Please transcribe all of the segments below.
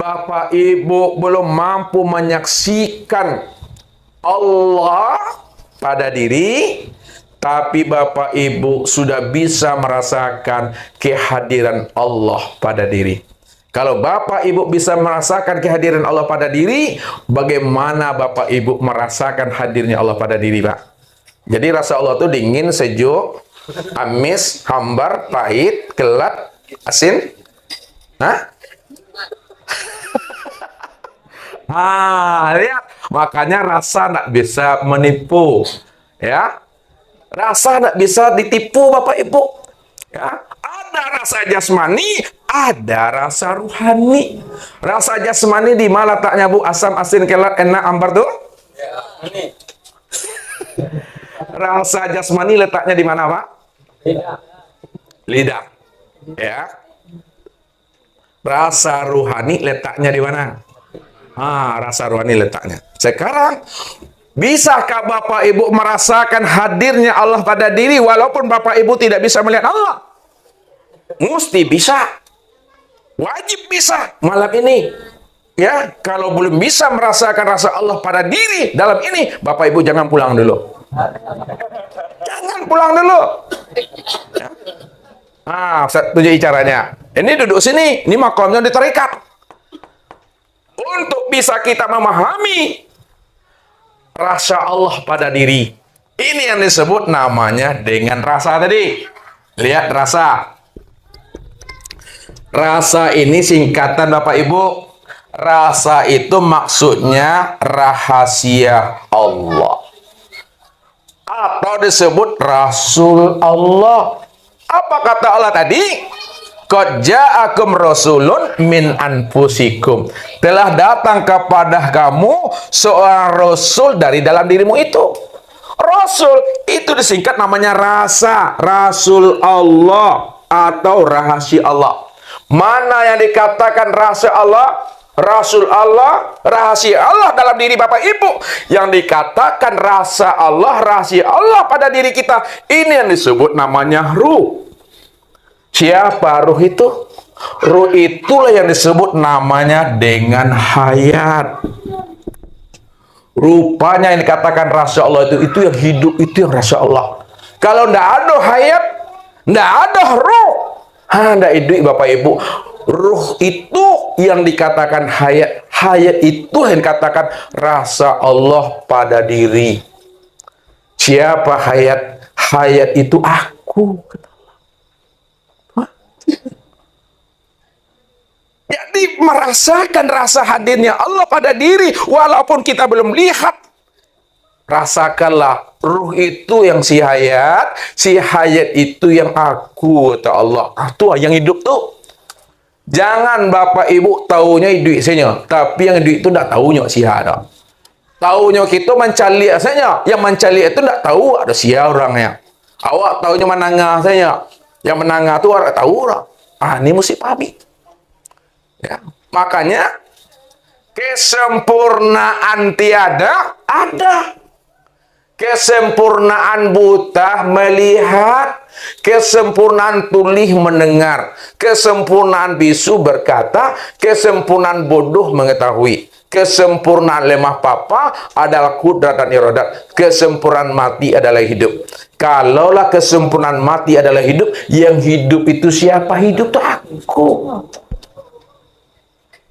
Bapak Ibu belum mampu menyaksikan Allah pada diri, tapi Bapak Ibu sudah bisa merasakan kehadiran Allah pada diri. Kalau Bapak Ibu bisa merasakan kehadiran Allah pada diri, bagaimana Bapak Ibu merasakan hadirnya Allah pada diri, Pak? Jadi rasa Allah itu dingin, sejuk, amis, hambar, pahit, gelat, asin. Hah? Lihat, makanya rasa tidak bisa menipu, ya. Rasa tidak bisa ditipu, Bapak Ibu. Ya, ada rasa jasmani, ada rasa ruhani. Rasa jasmani di mana letaknya, Bu? Asam, asin, kelat, enak, ambar tuh? Ya, ini. Rasa jasmani letaknya di mana, Pak? Lidah. Lidah. Ya. Rasa ruhani letaknya di mana? Rasa rohani letaknya. Sekarang, bisakah Bapak Ibu merasakan hadirnya Allah pada diri walaupun Bapak Ibu tidak bisa melihat Allah? Mesti bisa. Wajib bisa malam ini. Ya, kalau belum bisa merasakan rasa Allah pada diri dalam ini, Bapak Ibu jangan pulang dulu. Jangan pulang dulu. Ya. Saya tunjukin caranya. Ini duduk sini, ini makamnya di tarekat. Untuk bisa kita memahami rasa Allah pada diri. Ini yang disebut namanya dengan rasa tadi. Lihat rasa. Rasa ini singkatan Bapak Ibu. Rasa itu maksudnya rahasia Allah. Atau disebut Rasul Allah. Apa kata Allah tadi? Qad ja'akum rasulun min anfusikum. Telah datang kepada kamu seorang rasul dari dalam dirimu itu. Rasul itu disingkat namanya rasa, Rasul Allah atau rahasia Allah. Mana yang dikatakan rasa Allah, Rasul Allah, rahasia Allah dalam diri Bapak Ibu? Yang dikatakan rasa Allah, rahasia Allah pada diri kita, ini yang disebut namanya ruh. Siapa ruh itu? Ruh itulah yang disebut namanya dengan hayat. Rupanya yang dikatakan rasa Allah itu yang hidup, itu yang rasa Allah. Kalau tidak ada hayat, tidak ada ruh, tidak hidup Bapak Ibu. Ruh itu yang dikatakan hayat, hayat itu yang dikatakan rasa Allah pada diri. Siapa hayat? Hayat itu aku. Jadi merasakan rasa hadirnya Allah pada diri walaupun kita belum lihat. Rasakanlah ruh itu yang si hayat itu yang aku, kata Allah. Tuh yang hidup tuh. Jangan Bapak Ibu taunya hidup saja, tapi yang hidup itu tidak taunya si ada. Taunya kita mencari saja, yang mencari itu tidak tahu ada si orangnya. Awak taunya menangah saja, yang menangah itu orang tahu orang. Ini mesti pahami. Ya, makanya kesempurnaan tiada ada. Kesempurnaan buta melihat, kesempurnaan tuli mendengar, kesempurnaan bisu berkata, kesempurnaan bodoh mengetahui, kesempurnaan lemah papa adalah kudrat dan iradat, kesempurnaan mati adalah hidup. Kalaulah kesempurnaan mati adalah hidup, yang hidup itu siapa? Hidup itu aku.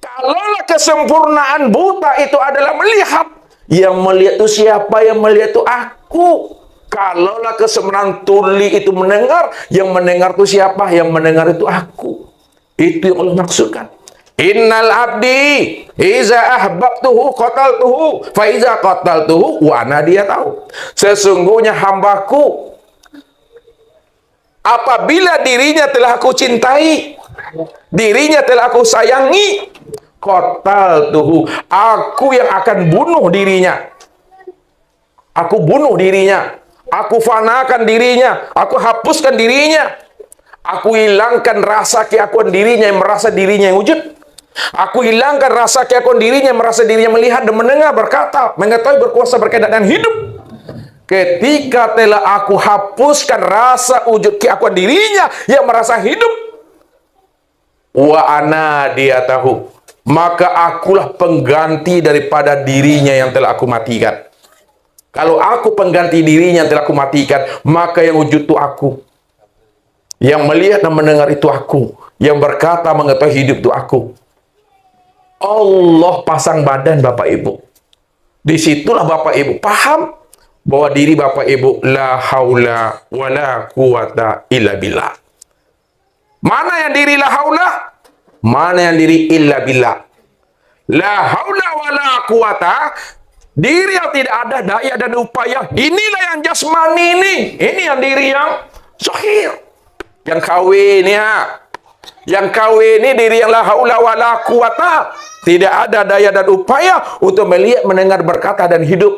Kalaulah kesempurnaan buta itu adalah melihat, yang melihat itu siapa? Yang melihat itu aku. Kalaulah kesempurnaan tuli itu mendengar, yang mendengar itu siapa? Yang mendengar itu aku. Itu yang Allah maksudkan. Innal abdi iza ahbabtuhu qataltuhu fa iza qataltuhu wa ana dia tahu. Sesungguhnya hambaku apabila dirinya telah aku cintai, dirinya telah aku sayangi, qataltuhu, aku yang akan bunuh dirinya. Aku bunuh dirinya. Aku fanakan dirinya. Aku hapuskan dirinya. Aku hilangkan rasa keakuan dirinya yang merasa dirinya yang wujud. Aku hilangkan rasa keakuan dirinya yang merasa dirinya melihat dan mendengar, berkata, mengetahui, berkuasa, berkehendak dan hidup. Ketika telah aku hapuskan rasa wujud keakuan dirinya yang merasa hidup, wa ana dia tahu, maka akulah pengganti daripada dirinya yang telah aku matikan. Kalau aku pengganti dirinya yang telah aku matikan, maka yang wujud itu aku. Yang melihat dan mendengar itu aku. Yang berkata mengetahui hidup itu aku. Allah pasang badan Bapak Ibu. Disitulah Bapak Ibu paham bahwa diri Bapak Ibu la haula wa la quwata illa billah. Mana yang diri la haula? Mana yang diri illa billah? La haula wa la quwata, diri yang tidak ada daya dan upaya. Inilah yang jasmani ini. Ini yang diri yang zahir. Yang kawin ya. Yang kawin ini diri yang la haula wa la quwata. Tidak ada daya dan upaya untuk melihat, mendengar, berkata, dan hidup.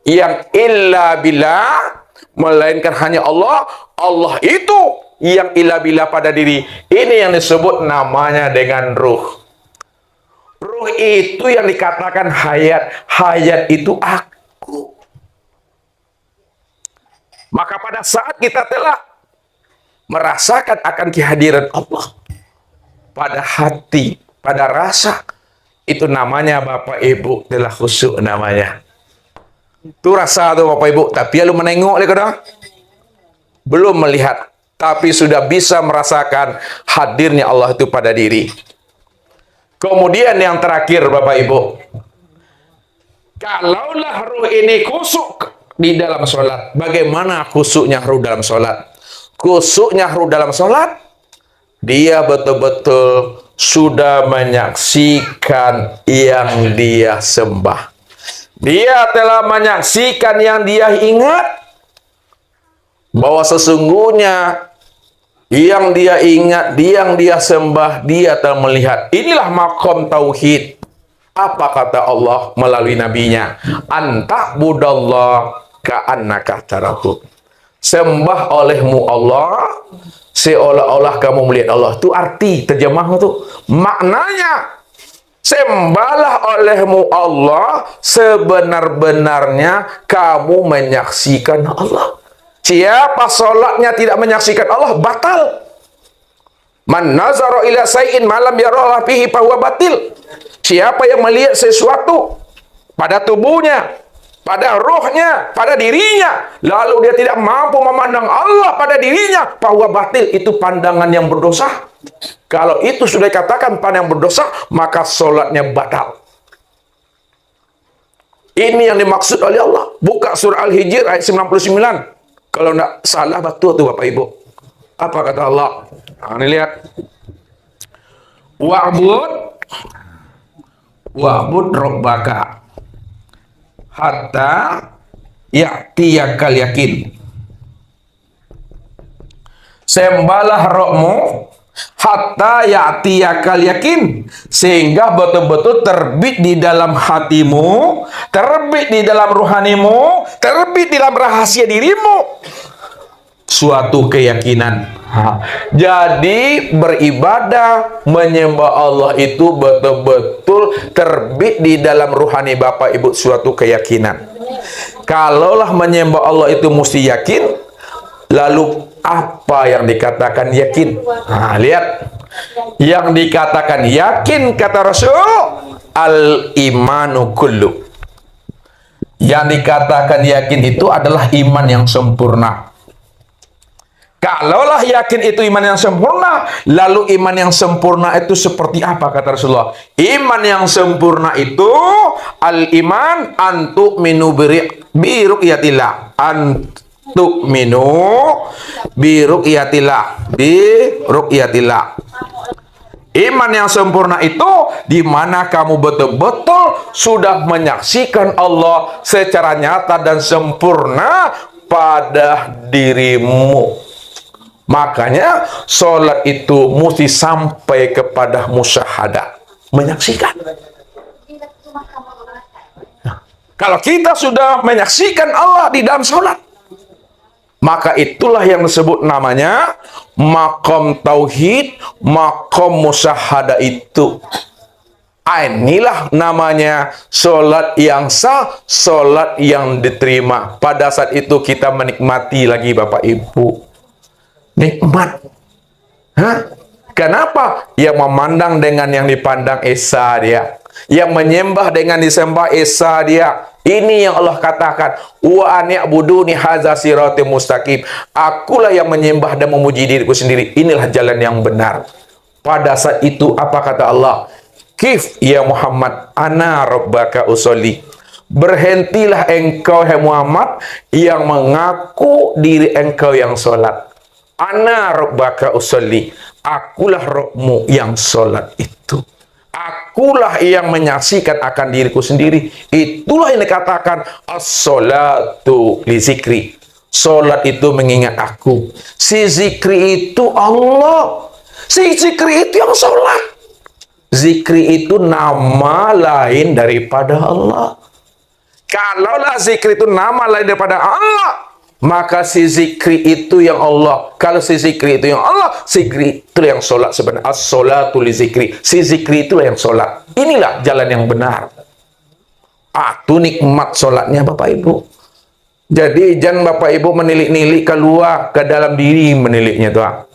Yang illa billah, melainkan hanya Allah. Allah itu yang illa billah pada diri. Ini yang disebut namanya dengan ruh. Ruh itu yang dikatakan hayat. Hayat itu aku. Maka pada saat kita telah merasakan akan kehadiran Allah pada hati, pada rasa, itu namanya Bapak Ibu telah khusyuk namanya. Itu rasa tuh Bapak Ibu. Tapi lu menengok lagi dah. Belum melihat, tapi sudah bisa merasakan hadirnya Allah itu pada diri. Kemudian yang terakhir Bapak Ibu, kalaulah ruh ini khusyuk di dalam sholat, bagaimana khusyuknya ruh dalam sholat? Khusyuknya ruh dalam sholat, dia betul-betul sudah menyaksikan yang dia sembah. Dia telah menyaksikan yang dia ingat, bahwa sesungguhnya yang dia ingat, yang dia sembah, dia telah melihat. Inilah maqam tauhid. Apa kata Allah melalui nabinya? Anta budallah ka'annaka tarahu. Sembah olehmu Allah seolah-olah kamu melihat Allah. Itu arti terjemah itu. Maknanya, sembahlah olehmu Allah sebenar-benarnya kamu menyaksikan Allah. Siapa solatnya tidak menyaksikan Allah, batal. Man nazara ila say'in malam yarallah fihi fahuwa batil. Siapa yang melihat sesuatu pada tubuhnya, pada rohnya, pada dirinya, lalu dia tidak mampu memandang Allah pada dirinya, fahuwa batil, itu pandangan yang berdosa. Kalau itu sudah dikatakan pandang berdosa, maka solatnya batal. Ini yang dimaksud oleh Allah. Buka surah Al-Hijr ayat 99. Kalau tidak salah betul tuh Bapak Ibu. Apa kata Allah? Nah, ini lihat. Wa'bud rabbaka hatta ya'tiyakal yakin. Sembahlah Rabbmu hatta ya'tiyakal yakin, sehingga betul-betul terbit di dalam hatimu, terbit di dalam ruhanimu, terbit di dalam rahasia dirimu suatu keyakinan. Jadi beribadah, menyembah Allah itu betul-betul terbit di dalam ruhani Bapak Ibu suatu keyakinan. Kalaulah menyembah Allah itu mesti yakin, lalu apa yang dikatakan yakin? Nah, lihat. Yang dikatakan yakin kata Rasul, al-imanu kullu. Yang dikatakan yakin itu adalah iman yang sempurna. Kalaulah yakin itu iman yang sempurna, lalu iman yang sempurna itu seperti apa kata Rasulullah? Iman yang sempurna itu al-iman antu'minu bi ru'yatillah. Tu'minu bi ru'yatillah. Iman yang sempurna itu di mana kamu betul-betul sudah menyaksikan Allah secara nyata dan sempurna pada dirimu. Makanya sholat itu mesti sampai kepada musyahadah, menyaksikan. Nah, kalau kita sudah menyaksikan Allah di dalam sholat, maka itulah yang disebut namanya maqam tauhid, maqam musyahadah itu. Inilah namanya sholat yang sah, sholat yang diterima. Pada saat itu kita menikmati lagi Bapak Ibu. Nikmat. Kenapa? Yang memandang dengan yang dipandang esa dia. Yang menyembah dengan disembah esa dia. Ini yang Allah katakan, wa ani'buduni hadza siratim mustaqim. Akulah yang menyembah dan memuji diriku sendiri. Inilah jalan yang benar. Pada saat itu apa kata Allah? Kif ya Muhammad, ana rabbaka usolli. Berhentilah engkau hai Muhammad yang mengaku diri engkau yang sholat. Ana rabbaka usolli. Akulah Rabbmu yang sholat itu. Akulah yang menyaksikan akan diriku sendiri. Itulah yang dikatakan as-sholatu li zikri. Sholat itu mengingat aku. Si zikri itu Allah. Si zikri itu yang sholat. Zikri itu nama lain daripada Allah. Kalaulah zikri itu nama lain daripada Allah, maka si zikri itu yang Allah. Kalau si zikri itu yang Allah, zikri itu yang sholat sebenarnya. As-sholatu li zikri. Si zikri itu yang sholat. Inilah jalan yang benar. Itu nikmat sholatnya Bapak Ibu. Jadi jangan Bapak Ibu menilik-nilik keluar ke dalam diri meniliknya tuh.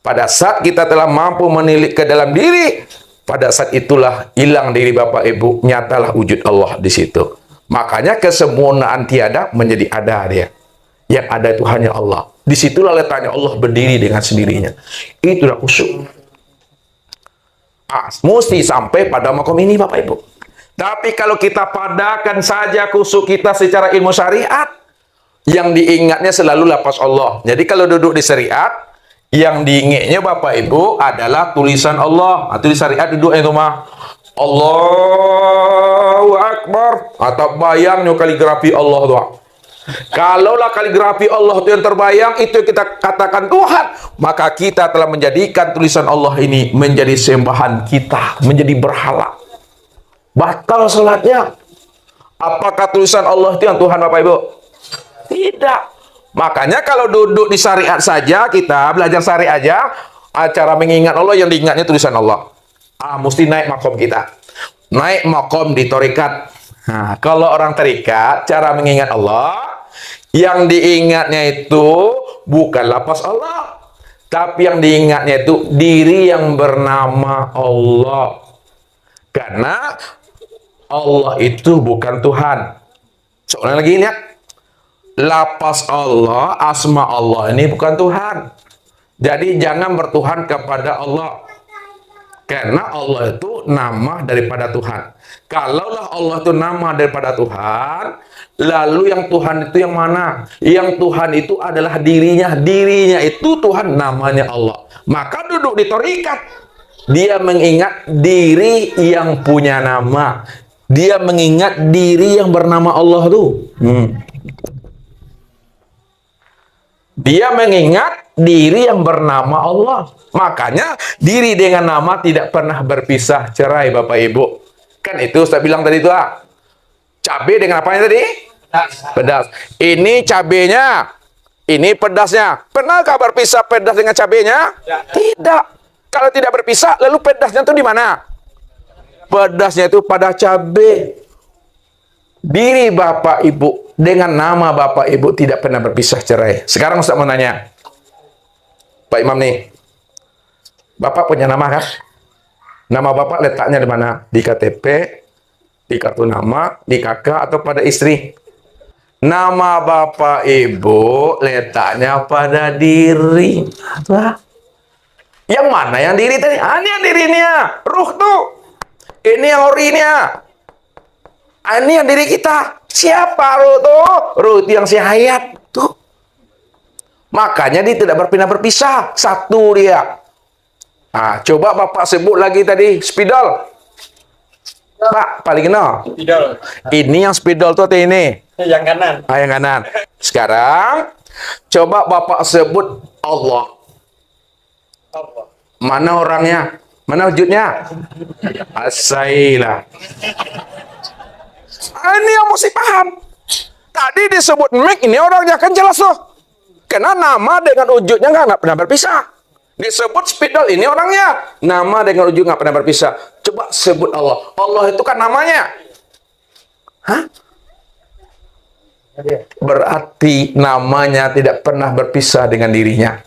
Pada saat kita telah mampu menilik ke dalam diri, pada saat itulah hilang diri Bapak Ibu, nyatalah wujud Allah di situ. Makanya kesempurnaan tiada menjadi ada dia. Yang ada itu hanya Allah. Disitulah letaknya Allah berdiri dengan sendirinya. Itulah khusyuk. Mesti sampai pada makom ini Bapak Ibu. Tapi kalau kita padakan saja khusyuk kita secara ilmu syariat, yang diingatnya selalu lafaz Allah. Jadi kalau duduk di syariat, yang diingatnya Bapak Ibu adalah tulisan Allah. Tulis syariat duduknya itu mah Allahu Akbar, atau bayangnya kaligrafi Allah doang. Kalaulah kaligrafi Allah itu yang terbayang, itu yang kita katakan Tuhan, maka kita telah menjadikan tulisan Allah ini menjadi sembahan kita, menjadi berhala. Batal salatnya. Apakah tulisan Allah itu yang Tuhan Bapak Ibu? Tidak. Makanya kalau duduk di syariat saja, kita belajar syariat aja, cara mengingat Allah yang diingatnya tulisan Allah. Mesti naik makom kita. Naik makom di torikat. Nah, kalau orang terikat, cara mengingat Allah, yang diingatnya itu bukan lafaz Allah, tapi yang diingatnya itu diri yang bernama Allah. Karena Allah itu bukan Tuhan. Seorang lagi lihat, lafaz Allah, asma Allah ini bukan Tuhan. Jadi jangan bertuhan kepada Allah. Karena Allah itu nama daripada Tuhan. Kalaulah Allah itu nama daripada Tuhan, lalu yang Tuhan itu yang mana? Yang Tuhan itu adalah dirinya. Dirinya itu Tuhan, namanya Allah. Maka duduk di torikat, dia mengingat diri yang punya nama. Dia mengingat diri yang bernama Allah tuh. Dia mengingat diri yang bernama Allah. Makanya diri dengan nama tidak pernah berpisah cerai Bapak Ibu. Kan itu saya bilang tadi itu cabai dengan apanya tadi? Pedas. Ini cabenya, ini pedasnya. Pernahkah berpisah pedas dengan cabenya? Tidak. Kalau tidak berpisah, lalu pedasnya itu di mana? Pedasnya itu pada cabai. Diri Bapak Ibu dengan nama Bapak Ibu tidak pernah berpisah cerai. Sekarang Ustaz mau nanya, Pak Imam nih, Bapak punya nama kan? Nama Bapak letaknya di mana? Di KTP, di kartu nama, di kakak, atau pada istri? Nama Bapak Ibu letaknya pada diri. Yang mana yang diri tadi? Ini yang dirinya, ruh tuh. Ini yang orinya. Ini yang diri kita. Siapa ruh tuh? Ruh itu yang si hayat tuh. Makanya dia tidak berpindah-berpisah. Satu dia. Coba Bapak sebut lagi tadi spidol. Pak, paling kenal. Spidol. Ini yang spidol tuh atau ini? Yang kanan. Yang kanan. Sekarang coba Bapak sebut Allah. Allah. Mana orangnya? Mana wujudnya? Asailah. Ini yang mesti paham. Tadi disebut Mik, ini orangnya kan jelas loh. Karena nama dengan wujudnya nggak pernah berpisah. Disebut spidol, ini orangnya. Nama dengan wujud nggak pernah berpisah. Coba sebut Allah. Allah itu kan namanya. Berarti namanya tidak pernah berpisah dengan dirinya.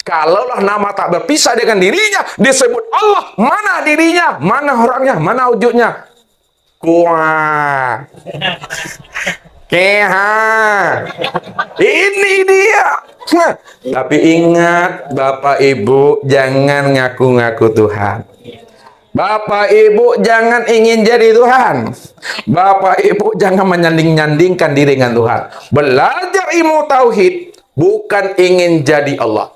Kalaulah nama tak berpisah dengan dirinya, disebut Allah, mana dirinya, mana orangnya, mana wujudnya? Kuah. Keha. Ini dia. Hah. Tapi ingat, Bapak Ibu, jangan ngaku-ngaku Tuhan. Bapak Ibu jangan ingin jadi Tuhan. Bapak Ibu jangan menyanding-nyandingkan diri dengan Tuhan. Belajar ilmu tauhid bukan ingin jadi Allah.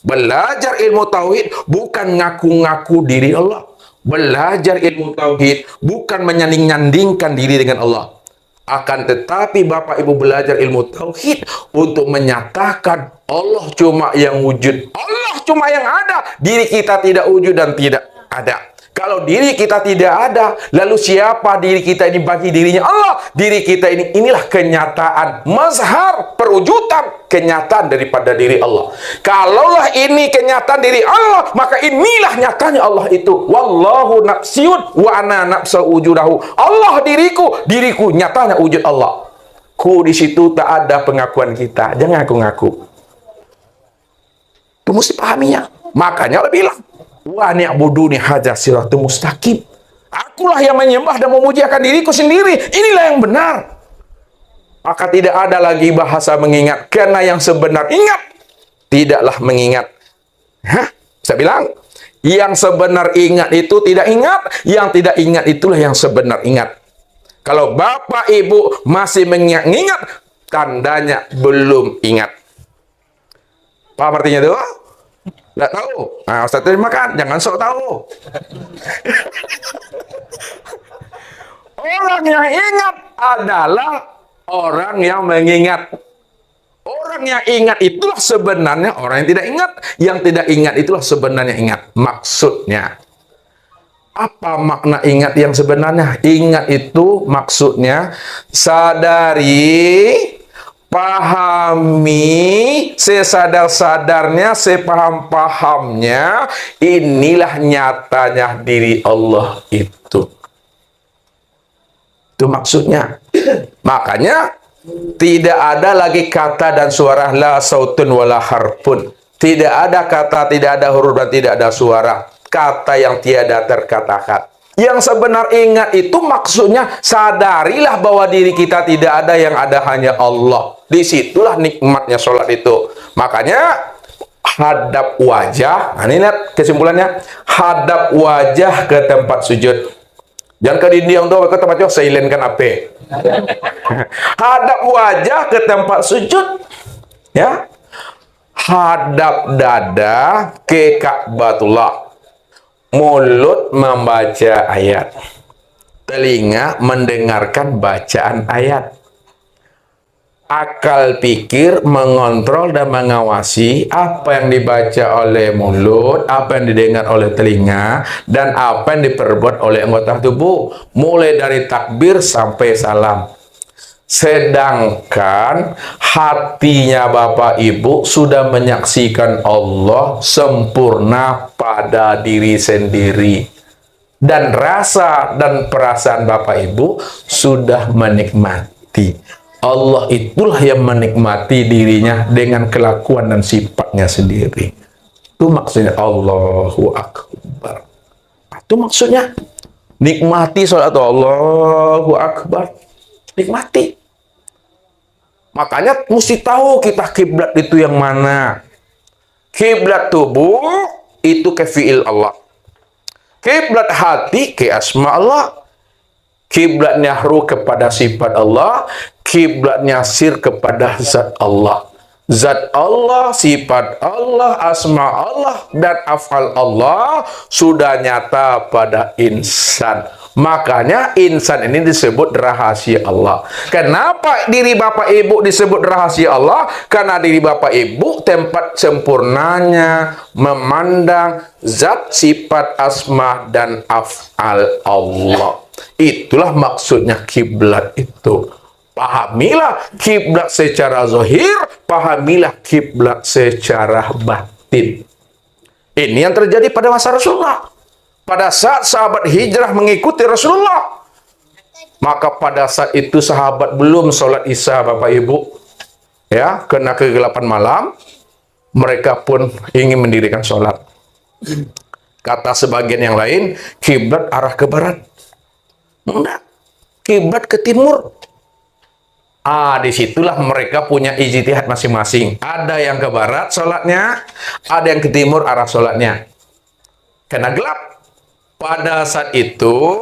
Belajar ilmu tauhid bukan ngaku-ngaku diri Allah. Belajar ilmu tauhid bukan menyanding-nyandingkan diri dengan Allah. Akan tetapi Bapak Ibu belajar ilmu tauhid untuk menyatakan Allah cuma yang wujud. Allah cuma yang ada. Diri kita tidak wujud dan tidak ada. Kalau diri kita tidak ada, lalu siapa diri kita ini bagi dirinya Allah? Diri kita ini, inilah kenyataan, mazhar, perwujudan, kenyataan daripada diri Allah. Kalaulah ini kenyataan diri Allah, maka inilah nyatanya Allah itu. Wallahu nafsiyun wa ana nafsa wujudahu. Allah diriku nyatanya wujud Allah. Di situ tak ada pengakuan kita. Jangan ngaku-ngaku. Itu mesti pahaminya. Makanya Allah bilang, wa ni'buduni hadza siratul mustaqim. Akulah yang menyembah dan memujiakan diriku sendiri. Inilah yang benar. Maka tidak ada lagi bahasa mengingat. Karena yang sebenar ingat, tidaklah mengingat. Hah? Saya bilang, yang sebenar ingat itu tidak ingat. Yang tidak ingat itulah yang sebenar ingat. Kalau Bapak Ibu masih mengingat, tandanya belum ingat. Paham artinya itu? Nggak tahu. Nah, Ustaz terima kan, jangan sok tahu. Orang yang ingat adalah orang yang mengingat. Orang yang ingat itulah sebenarnya orang yang tidak ingat. Yang tidak ingat itulah sebenarnya ingat. Maksudnya, apa makna ingat yang sebenarnya? Ingat itu maksudnya sadari, pahami, sesadar-sadarnya, sepaham-pahamnya, inilah nyatanya diri Allah itu. Itu maksudnya. Makanya tidak ada lagi kata dan suara la sautun wala harfun. Tidak ada kata, tidak ada huruf dan tidak ada suara. Kata yang tiada terkatakan. Yang sebenar ingat itu maksudnya sadarilah bahwa diri kita tidak ada, yang ada hanya Allah. Disitulah nikmatnya sholat itu. Makanya hadap wajah. Nah, ini lihat kesimpulannya. Hadap wajah ke tempat sujud. Jangan ke dinding untuk ke tempat sujud, silent kan apa? Hadap wajah ke tempat sujud. Ya. Hadap dada ke Ka'batullah. Mulut membaca ayat, telinga mendengarkan bacaan ayat, akal pikir mengontrol dan mengawasi apa yang dibaca oleh mulut, apa yang didengar oleh telinga, dan apa yang diperbuat oleh anggota tubuh, mulai dari takbir sampai salam. Sedangkan hatinya Bapak Ibu sudah menyaksikan Allah sempurna pada diri sendiri. Dan rasa dan perasaan Bapak Ibu sudah menikmati. Allah itulah yang menikmati dirinya dengan kelakuan dan sifatnya sendiri. Itu maksudnya Allahu Akbar. Itu maksudnya nikmati sholat Allahu Akbar. Nikmati. Makanya mesti tahu kita kiblat itu yang mana. Kiblat tubuh itu ke fi'il Allah. Kiblat hati ke asma Allah. Kiblatnya ruh kepada sifat Allah. Kiblatnya sir kepada zat Allah. Zat Allah, sifat Allah, asma Allah, dan af'al Allah sudah nyata pada insan. Makanya insan ini disebut rahasia Allah. Kenapa diri Bapak Ibu disebut rahasia Allah? Karena diri Bapak Ibu tempat sempurnanya memandang zat, sifat, asma, dan af'al Allah. Itulah maksudnya kiblat itu. Pahamilah kiblat secara zahir, pahamilah kiblat secara batin. Ini yang terjadi pada masa Rasulullah. Pada saat sahabat hijrah mengikuti Rasulullah, maka pada saat itu sahabat belum sholat isya Bapak Ibu, ya, kena kegelapan malam. mereka pun ingin mendirikan sholat. Kata sebagian yang lain, kiblat arah ke barat. Enggak, kiblat ke timur. Disitulah mereka punya ijtihad masing-masing. Ada yang ke barat sholatnya, ada yang ke timur arah sholatnya. Karena gelap. Pada saat itu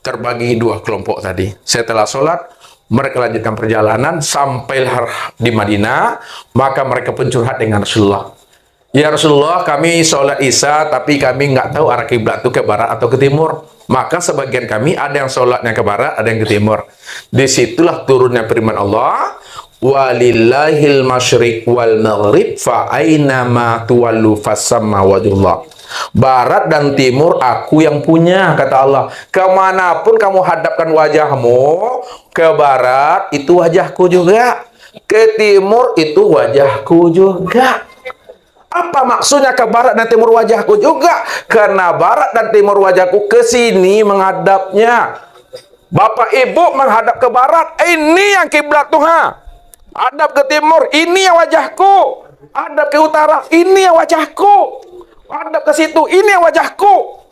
terbagi dua kelompok tadi. Setelah sholat, mereka lanjutkan perjalanan sampai di Madinah, maka mereka pun curhat dengan Rasulullah. Ya Rasulullah, kami sholat Isya, tapi kami nggak tahu arah kiblat itu ke barat atau ke timur. Maka sebagian kami ada yang sholatnya ke barat, ada yang ke timur. Disitulah turunnya firman Allah, walillahil masyriq wal maghrib fa aina ma tuwallu fasamma wajhullah. Barat dan timur aku yang punya, kata Allah. Kemanapun kamu hadapkan wajahmu, ke barat itu wajahku juga, ke timur itu wajahku juga. Apa maksudnya ke barat dan timur wajahku juga? Karena barat dan timur wajahku ke sini menghadapnya. Bapak ibu menghadap ke barat, ini yang kiblat tuh, hadap ke timur, ini yang wajahku. Hadap ke utara, ini yang wajahku. Hadap ke situ, ini yang wajahku.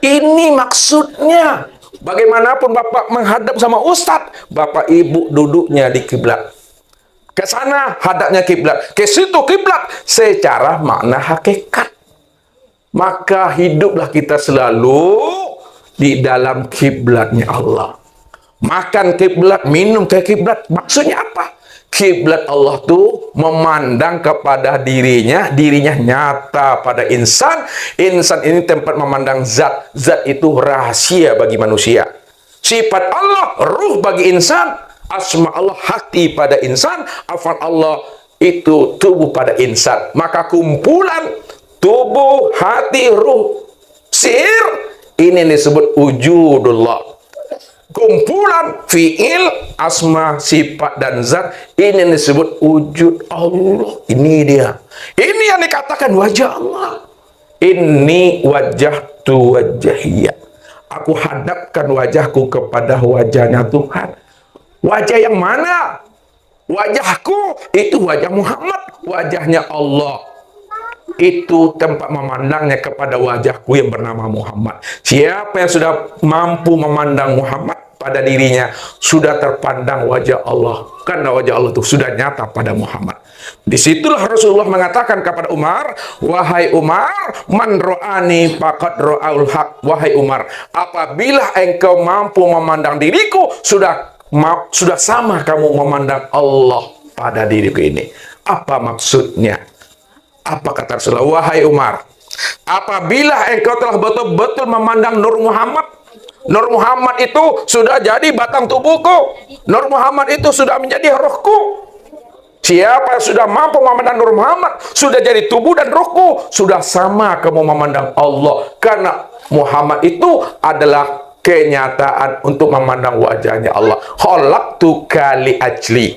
Ini maksudnya. Bagaimanapun bapak menghadap sama ustadz, bapak ibu duduknya di kiblat. Ke sana hadapnya kiblat, ke situ kiblat secara makna hakikat. Maka hiduplah kita selalu di dalam kiblatnya Allah. Makan kiblat, minum ke kiblat. Maksudnya apa? Kiblat Allah tuh memandang kepada dirinya, dirinya nyata pada insan. Insan ini tempat memandang zat. Zat itu rahasia bagi manusia. Sifat Allah ruh bagi insan. Asma Allah hati pada insan, afal Allah itu tubuh pada insan. Maka kumpulan tubuh, hati, ruh, sihir ini disebut wujudullah. Kumpulan fiil, asma, sifat dan zat ini disebut wujud Allah. Ini dia. Ini yang dikatakan wajah Allah. Ini wajah tu wajahiyah. Aku hadapkan wajahku kepada wajahnya Tuhan. Wajah yang mana? Wajahku itu wajah Muhammad, wajahnya Allah. Itu tempat memandangnya kepada wajahku yang bernama Muhammad. Siapa yang sudah mampu memandang Muhammad pada dirinya, sudah terpandang wajah Allah. Karena wajah Allah itu sudah nyata pada Muhammad. Disitulah Rasulullah mengatakan kepada Umar, wahai Umar, man ro'ani faqad ro'aul haq. Wahai Umar, apabila engkau mampu memandang diriku, sudah sama kamu memandang Allah pada diriku ini. Apa maksudnya? Apa kata Rasulullah? Wahai Umar, apabila engkau telah betul-betul memandang Nur Muhammad, Nur Muhammad itu sudah jadi batang tubuhku, Nur Muhammad itu sudah menjadi rohku. Siapa yang sudah mampu memandang Nur Muhammad, sudah jadi tubuh dan rohku, sudah sama kamu memandang Allah. Karena Muhammad itu adalah kenyataan untuk memandang wajahnya Allah. Khalaqtuka li ajli.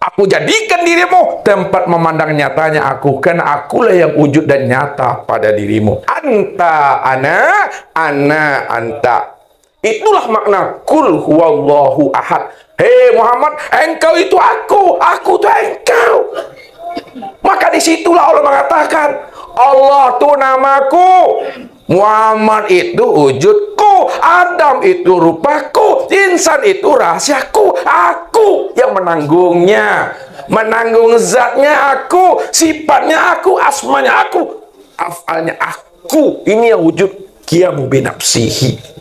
Aku jadikan dirimu tempat memandang nyatanya aku, karena akulah yang wujud dan nyata pada dirimu. Anta ana, ana anta. Itulah makna kul huwallahu ahad. Hei Muhammad, engkau itu aku itu engkau. Maka disitulah Allah mengatakan, Allah itu namaku, Muhammad itu wujudku, Adam itu rupaku, insan itu rahasiaku, aku yang menanggungnya, menanggung zatnya aku, sifatnya aku, asmanya aku, afalnya aku. Ini yang wujud qiyamu binafsihi.